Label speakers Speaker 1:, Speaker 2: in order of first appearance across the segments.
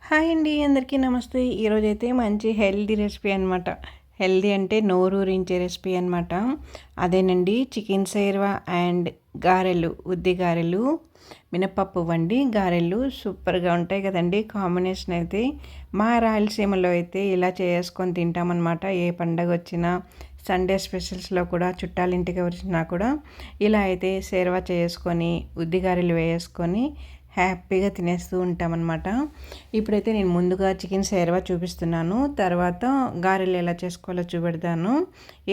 Speaker 1: Hi అండి, అందరికీ నమస్తే. ఈరోజైతే మంచి హెల్దీ రెసిపీ అనమాట. హెల్దీ అంటే నోరూరించే రెసిపీ అనమాట. అదేనండి చికెన్ సేర్వా అండ్ గారెలు, ఉద్ది గారెలు, మినపప్పు వండి గారెలు సూపర్గా ఉంటాయి కదండి. కాంబినేషన్ అయితే మా రాయలసీమలో అయితే ఇలా చేసుకొని తింటామన్నమాట. ఏ పండగ వచ్చినా, సండే స్పెషల్స్లో కూడా, చుట్టాలింటికి వచ్చినా కూడా ఇలా అయితే సేర్వా చేసుకొని ఉద్ది గారెలు వేసుకొని హ్యాపీగా తినేస్తూ ఉంటామన్నమాట. ఇప్పుడైతే నేను ముందుగా చికెన్ సేర్వా చూపిస్తున్నాను, తర్వాత గారెలు ఎలా చేసుకోవాలో చూపెడతాను.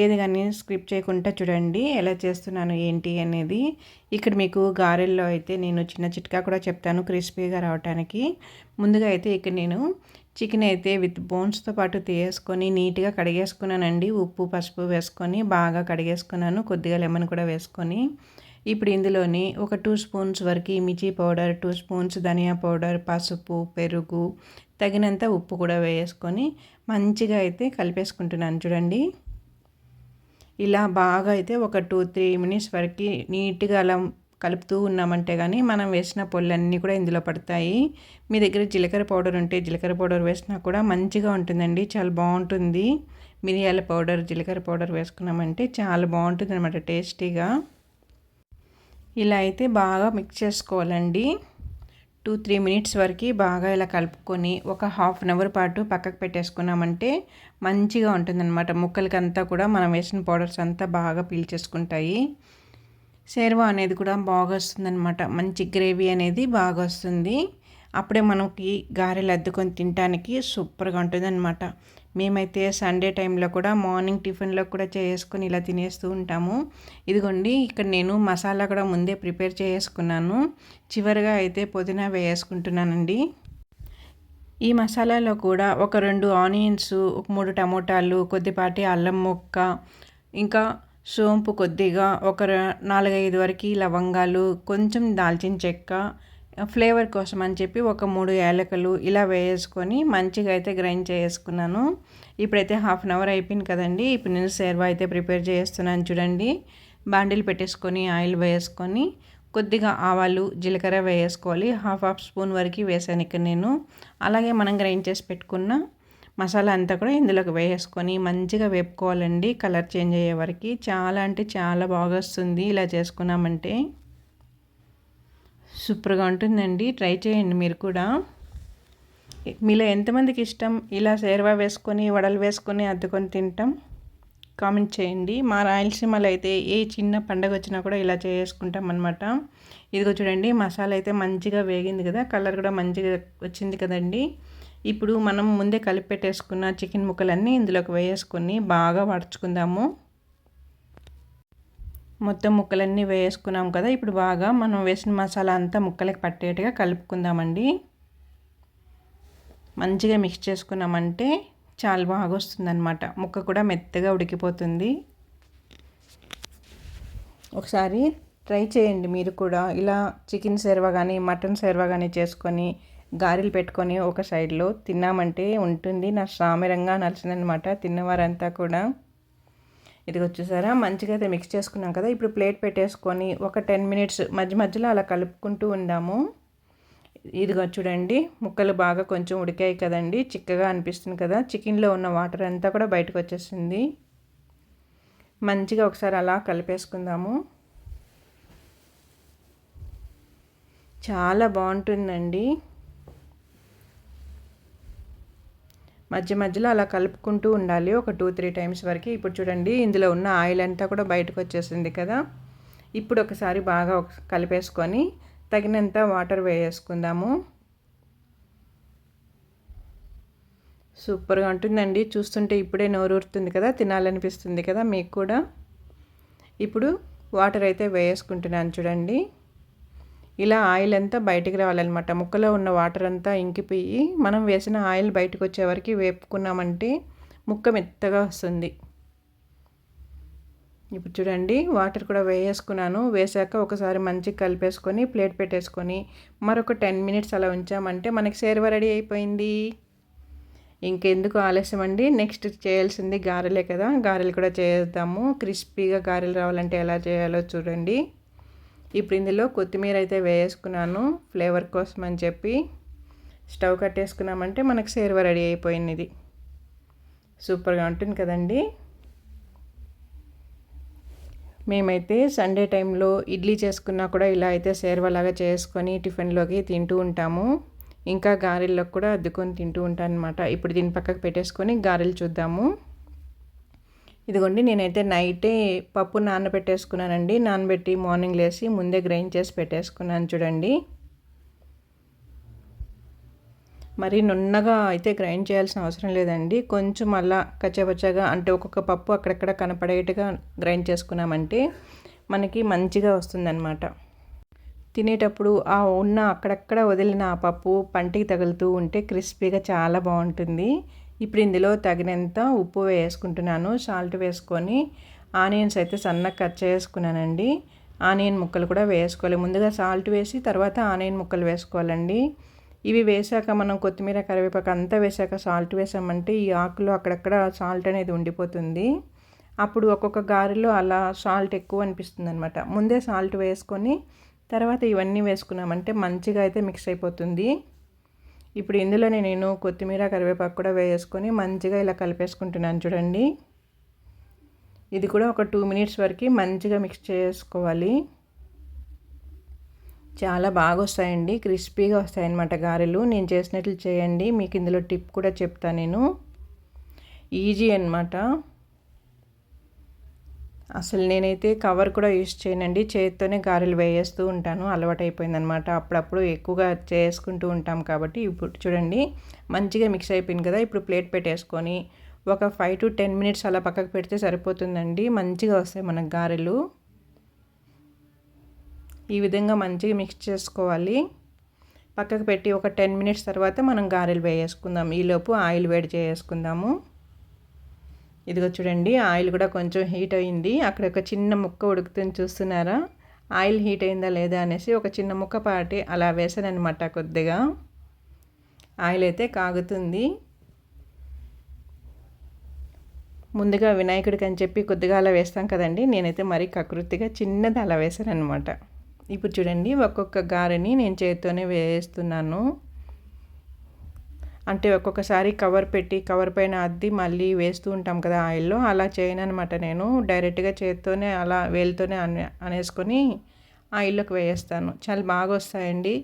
Speaker 1: ఏది కానీ స్కిప్ చేయకుండా చూడండి ఎలా చేస్తున్నాను ఏంటి అనేది. ఇక్కడ మీకు గారెల్లో అయితే నేను చిన్న చిట్కా కూడా చెప్తాను క్రిస్పీగా రావడానికి. ముందుగా అయితే ఇక్కడ నేను చికెన్ అయితే విత్ బోన్స్తో పాటు తీసుకొని నీట్గా కడిగేసుకున్నానండి. ఉప్పు పసుపు వేసుకొని బాగా కడిగేసుకున్నాను, కొద్దిగా లెమన్ కూడా వేసుకొని. ఇప్పుడు ఇందులోని ఒక 2 స్పూన్స్ వరకు మిర్చి పౌడర్, 2 స్పూన్స్ ధనియా పౌడర్, పసుపు, పెరుగు, తగినంత ఉప్పు కూడా వేసుకొని మంచిగా అయితే కలిపేసుకుంటున్నాను చూడండి. ఇలా బాగా అయితే ఒక 2-3 మినిట్స్ వరకు నీట్గా అలా కలుపుతూ ఉన్నామంటే కానీ మనం వేసిన పొళ్ళన్నీ కూడా ఇందులో పడతాయి. మీ దగ్గర జీలకర్ర పౌడర్ ఉంటే జీలకర్ర పౌడర్ వేసినా కూడా మంచిగా ఉంటుందండి, చాలా బాగుంటుంది. మిరియాల పౌడర్, జీలకర్ర పౌడర్ వేసుకున్నామంటే చాలా బాగుంటుంది అన్నమాట టేస్టీగా. ఇలా అయితే బాగా మిక్స్ చేసుకోవాలండి. 2-3 మినిట్స్ వరకు బాగా ఇలా కలుపుకొని ఒక హాఫ్ అన్ అవర్ పాటు పక్కకు పెట్టేసుకున్నామంటే మంచిగా ఉంటుందన్నమాట. ముక్కలకంతా కూడా మనం వేసిన పౌడర్స్ అంతా బాగా పీల్చేసుకుంటాయి. షేర్వా అనేది కూడా బాగా వస్తుందన్నమాట. మంచి గ్రేవీ అనేది బాగా వస్తుంది. అప్పుడే మనకి గారెలు అద్దుకొని తినడానికి సూపర్గా ఉంటుందన్నమాట. మేమైతే సండే టైంలో కూడా మార్నింగ్ టిఫిన్లో కూడా చేసుకొని ఇలా తినేస్తూ ఉంటాము. ఇదిగోండి ఇక్కడ నేను మసాలా కూడా ముందే ప్రిపేర్ చేసుకున్నాను. చివరిగా అయితే పుదీనా వేసుకుంటున్నానండి. ఈ మసాలాలో కూడా ఒక 2 ఆనియన్స్, ఒక 3 టమోటాలు, కొద్దిపాటి అల్లం ముక్క, ఇంకా సోంపు కొద్దిగా, ఒక 4-5 వరకు లవంగాలు, కొంచెం దాల్చిన చెక్క, ఫ్లేవర్ కోసం అని చెప్పి ఒక 3 యాలకులు ఇలా వేసుకొని మంచిగా అయితే గ్రైండ్ చేసుకున్నాను. ఇప్పుడైతే హాఫ్ అన్ అవర్ అయిపోయింది కదండి. ఇప్పుడు నేను సేర్వా అయితే ప్రిపేర్ చేస్తున్నాను చూడండి. బాండిల్ పెట్టేసుకొని ఆయిల్ వేసుకొని కొద్దిగా ఆవాలు, జీలకర్ర వేసుకోవాలి. హాఫ్ స్పూన్ వరకు వేసాను ఇక్కడ నేను. అలాగే మనం గ్రైండ్ చేసి పెట్టుకున్న మసాలా అంతా కూడా ఇందులోకి వేసుకొని మంచిగా వేపుకోవాలండి, కలర్ చేంజ్ అయ్యే వరకు. చాలా అంటే చాలా బాగా వస్తుంది ఇలా చేసుకున్నామంటే. సూపర్గా ఉంటుందండి, ట్రై చేయండి మీరు కూడా. మీలో ఎంతమందికి ఇష్టం ఇలా సేర్వా వేసుకొని వడలు వేసుకొని అద్దుకొని తింటాం కామెంట్ చేయండి. మా రాయలసీమలో అయితే ఏ చిన్న పండగ వచ్చినా కూడా ఇలా చేసుకుంటాం అనమాట. ఇదిగో చూడండి, మసాలా అయితే మంచిగా వేగింది కదా, కలర్ కూడా మంచిగా వచ్చింది కదండి. ఇప్పుడు మనం ముందే కలిపి పెట్టేసుకున్న చికెన్ ముక్కలన్నీ ఇందులోకి వేసుకొని బాగా వడుచుకుందాము. మొత్తం ముక్కలన్నీ వేసుకున్నాం కదా, ఇప్పుడు బాగా మనం వేసిన మసాలా అంతా ముక్కలకి పట్టేట్టుగా కలుపుకుందామండి. మంచిగా మిక్స్ చేసుకున్నామంటే చాలా బాగా వస్తుందన్నమాట. ముక్క కూడా మెత్తగా ఉడికిపోతుంది. ఒకసారి ట్రై చేయండి మీరు కూడా. ఇలా చికెన్ సేర్వా కానీ మటన్ సేర్వా కానీ చేసుకొని గారెలు పెట్టుకొని ఒక సైడ్లో తిన్నామంటే ఉంటుంది నా సామిరంగా నలిసిందనమాట తిన్నవారంతా కూడా. ఇది వచ్చేసారా మంచిగా అయితే మిక్స్ చేసుకున్నాం కదా. ఇప్పుడు ప్లేట్ పెట్టేసుకొని ఒక 10 మినిట్స్ మధ్య మధ్యలో అలా కలుపుకుంటూ ఉందాము. ఇదిగో చూడండి, ముక్కలు బాగా కొంచెం ఉడికాయి కదండి, చిక్కగా అనిపిస్తుంది కదా. చికెన్లో ఉన్న వాటర్ అంతా కూడా బయటకు వచ్చేసింది. మంచిగా ఒకసారి అలా కలిపేసుకుందాము. చాలా బాగుంటుందండి. మధ్య మధ్యలో అలా కలుపుకుంటూ ఉండాలి ఒక 2-3 టైమ్స్ వరకు. ఇప్పుడు చూడండి, ఇందులో ఉన్న ఆయిల్ అంతా కూడా బయటకు వచ్చేసింది కదా. ఇప్పుడు ఒకసారి బాగా కలిపేసుకొని తగినంత వాటర్ వేసుకుందాము. సూపర్గా ఉంటుందండి, చూస్తుంటే ఇప్పుడే నోరూరుతుంది కదా, తినాలనిపిస్తుంది కదా మీకు కూడా. ఇప్పుడు వాటర్ అయితే వేసుకుంటున్నాను చూడండి. ఇలా ఆయిల్ అంతా బయటికి రావాలన్నమాట. ముక్కలో ఉన్న వాటర్ అంతా ఇంకిపోయి మనం వేసిన ఆయిల్ బయటకు వచ్చే వరకు వేపుకున్నామంటే ముక్క మెత్తగా వస్తుంది. ఇప్పుడు చూడండి, వాటర్ కూడా వేసుకున్నాను. వేసాక ఒకసారి మంచిగా కలిపేసుకొని ప్లేట్ పెట్టేసుకొని మరొక 10 మినిట్స్ అలా ఉంచామంటే మనకి సేర్వా రెడీ అయిపోయింది. ఇంకెందుకు ఆలస్యం అండి, నెక్స్ట్ చేయాల్సింది గారెలే కదా. గారెలు కూడా చేద్దాము. క్రిస్పీగా గారెలు రావాలంటే ఎలా చేయాలో చూడండి. ఇప్పుడు ఇందులో కొత్తిమీర అయితే వేసుకున్నాను ఫ్లేవర్ కోసం అని చెప్పి. స్టవ్ కట్టేసుకున్నామంటే మనకు సేర్వ రెడీ అయిపోయింది. ఇది సూపర్గా ఉంటుంది కదండి. మేమైతే సండే టైంలో ఇడ్లీ చేసుకున్నా కూడా ఇలా అయితే సేర్వలాగా చేసుకొని టిఫిన్లోకి తింటూ ఉంటాము. ఇంకా గారెల్లోకి కూడా అద్దుకొని తింటూ ఉంటాను అనమాట. ఇప్పుడు దీని పక్కకు పెట్టేసుకొని గారెలు చూద్దాము. ఇదిగోండి, నేనైతే నైటే పప్పు నానబెట్టేసుకున్నానండి. నానబెట్టి మార్నింగ్ లేసి ముందే గ్రైండ్ చేసి పెట్టేసుకున్నాను చూడండి. మరి నున్నగా అయితే గ్రైండ్ చేయాల్సిన అవసరం లేదండి. కొంచెం అలా కచ్చపచ్చగా, అంటే ఒక్కొక్క పప్పు అక్కడక్కడ కనపడేట్టుగా గ్రైండ్ చేసుకున్నామంటే మనకి మంచిగా వస్తుందన్నమాట. తినేటప్పుడు ఆ ఉన్న అక్కడక్కడ వదిలిన ఆ పప్పు పంటికి తగులుతూ ఉంటే క్రిస్పీగా చాలా బాగుంటుంది. ఇప్పుడు ఇందులో తగినంత ఉప్పు వేసుకుంటున్నాను. సాల్ట్ వేసుకొని ఆనియన్స్ అయితే సన్నగా కట్ చేసుకున్నానండి. ఆనియన్ ముక్కలు కూడా వేసుకోవాలి. ముందుగా సాల్ట్ వేసి తర్వాత ఆనియన్ ముక్కలు వేసుకోవాలండి. ఇవి వేసాక మనం కొత్తిమీర, కరివేపాకు అంతా వేసాక సాల్ట్ వేసామంటే ఈ ఆకులో అక్కడక్కడ సాల్ట్ అనేది ఉండిపోతుంది. అప్పుడు ఒక్కొక్క గారెలో అలా సాల్ట్ ఎక్కువ అనిపిస్తుంది అనమాట. ముందే సాల్ట్ వేసుకొని తర్వాత ఇవన్నీ వేసుకున్నామంటే మంచిగా అయితే మిక్స్ అయిపోతుంది. ఇప్పుడు ఇందులోనే నేను కొత్తిమీర, కరివేపాకు కూడా వేసుకొని మంచిగా ఇలా కలిపేసుకుంటున్నాను చూడండి. ఇది కూడా ఒక 2 మినిట్స్ వరకు మంచిగా మిక్స్ చేసుకోవాలి. చాలా బాగా వస్తాయండి, క్రిస్పీగా వస్తాయన్నమాట గారెలు. నేను చేసినట్లు చేయండి. మీకు ఇందులో టిప్ కూడా చెప్తాను నేను. ఈజీ అన్నమాట. అసలు నేనైతే కవర్ కూడా యూస్ చేయనండి. చేతితోనే గారెలు వేయేస్తూ ఉంటాను. అలవాటైపోయిందనమాట. అప్పుడప్పుడు ఎక్కువగా చేసుకుంటూ ఉంటాం కాబట్టి. ఇప్పుడు చూడండి మంచిగా మిక్స్ అయిపోయింది కదా. ఇప్పుడు ప్లేట్ పెట్టేసుకొని ఒక 5 to 10 మినిట్స్ అలా పక్కకు పెడితే సరిపోతుందండి. మంచిగా వస్తాయి మనకు గారెలు. ఈ విధంగా మంచిగా మిక్స్ చేసుకోవాలి. పక్కకు పెట్టి ఒక 10 మినిట్స్ తర్వాత మనం గారెలు వేసుకుందాం. ఈలోపు ఆయిల్ వేడి చేసుకుందాము. ఇదిగో చూడండి, ఆయిల్ కూడా కొంచెం హీట్ అయింది. అక్కడ ఒక చిన్న ముక్క ఉడుకుతుంది చూస్తున్నారా? ఆయిల్ హీట్ అయిందా లేదా అనేసి ఒక చిన్న ముక్క పాటి అలా వేసాను అనమాట. కొద్దిగా ఆయిల్ అయితే కాగుతుంది. ముందుగా వినాయకుడికి అని చెప్పి కొద్దిగా అలా వేస్తాం కదండి. నేనైతే మరీ కకృతిగా చిన్నది అలా వేసాను అనమాట. ఇప్పుడు చూడండి, ఒక్కొక్క గారెని నేను చేతితోనే వేస్తున్నాను. అంటే ఒక్కొక్కసారి కవర్ పెట్టి కవర్ పైన అద్ది మళ్ళీ వేస్తూ ఉంటాం కదా ఆయిల్లో, అలా చేయను అనమాట. నేను డైరెక్ట్గా చేతితోనే అలా వేలుతోనే అనేసుకొని ఆయిల్లోకి వేస్తాను. చాలా బాగా వస్తాయండి.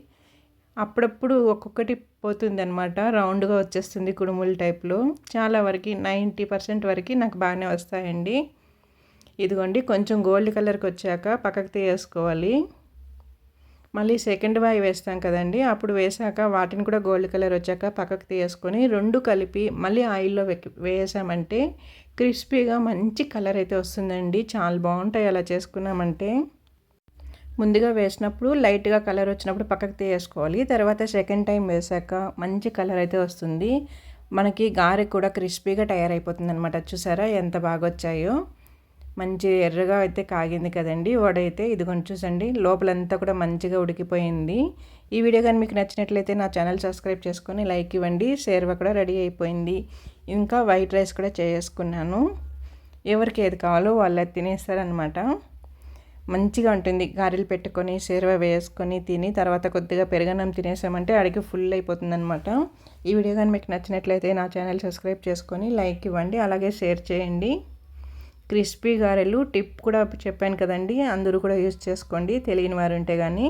Speaker 1: అప్పుడప్పుడు ఒక్కొక్కటి పోతుంది అనమాట, రౌండ్గా వచ్చేస్తుంది కుడుముల టైప్లో. చాలా వరకు 90% వరకు నాకు బాగానే వస్తాయండి. ఇదిగోండి, కొంచెం గోల్డ్ కలర్కి వచ్చాక పక్కకు తీసుకోవాలి. మళ్ళీ సెకండ్ వాయి వేస్తాం కదండి, అప్పుడు వేసాక వాటిని కూడా గోల్డ్ కలర్ వచ్చాక పక్కకు తీసుకొని 2 కలిపి మళ్ళీ ఆయిల్లో వేసామంటే క్రిస్పీగా మంచి కలర్ అయితే వస్తుందండి. చాలా బాగుంటాయి అలా చేసుకున్నామంటే. ముందుగా వేసినప్పుడు లైట్గా కలర్ వచ్చినప్పుడు పక్కకు తీసుకోవాలి. తర్వాత సెకండ్ టైం వేసాక మంచి కలర్ అయితే వస్తుంది. మనకి గారె కూడా క్రిస్పీగా తయారైపోతుంది అనమాట. చూసారా ఎంత బాగా వచ్చాయో. మంచి ఎర్రగా అయితే కాగింది కదండి వడైతే. ఇదిగోండి చూసండి, లోపలంతా కూడా మంచిగా ఉడికిపోయింది. ఈ వీడియో కానీ మీకు నచ్చినట్లయితే నా ఛానల్ సబ్స్క్రైబ్ చేసుకొని లైక్ ఇవ్వండి. సేర్వ కూడా రెడీ అయిపోయింది. ఇంకా వైట్ రైస్ కూడా చేసుకున్నాను. ఎవరికి ఏది కావాలో వాళ్ళు తినేస్తారనమాట. మంచిగా ఉంటుంది. గారెలు పెట్టుకొని సేర్వ వేసుకొని తిని తర్వాత కొద్దిగా పెరుగన్నం తినేసామంటే అడిగి ఫుల్ అయిపోతుంది అనమాట. ఈ వీడియో కానీ మీకు నచ్చినట్లయితే నా ఛానల్ సబ్స్క్రైబ్ చేసుకొని లైక్ ఇవ్వండి, అలాగే షేర్ చేయండి. క్రిస్పీ గారెలు టిప్ కూడా చెప్పాను కదండి, అందరూ కూడా యూజ్ చేసుకోండి తెలియని వారు ఉంటే కానీ.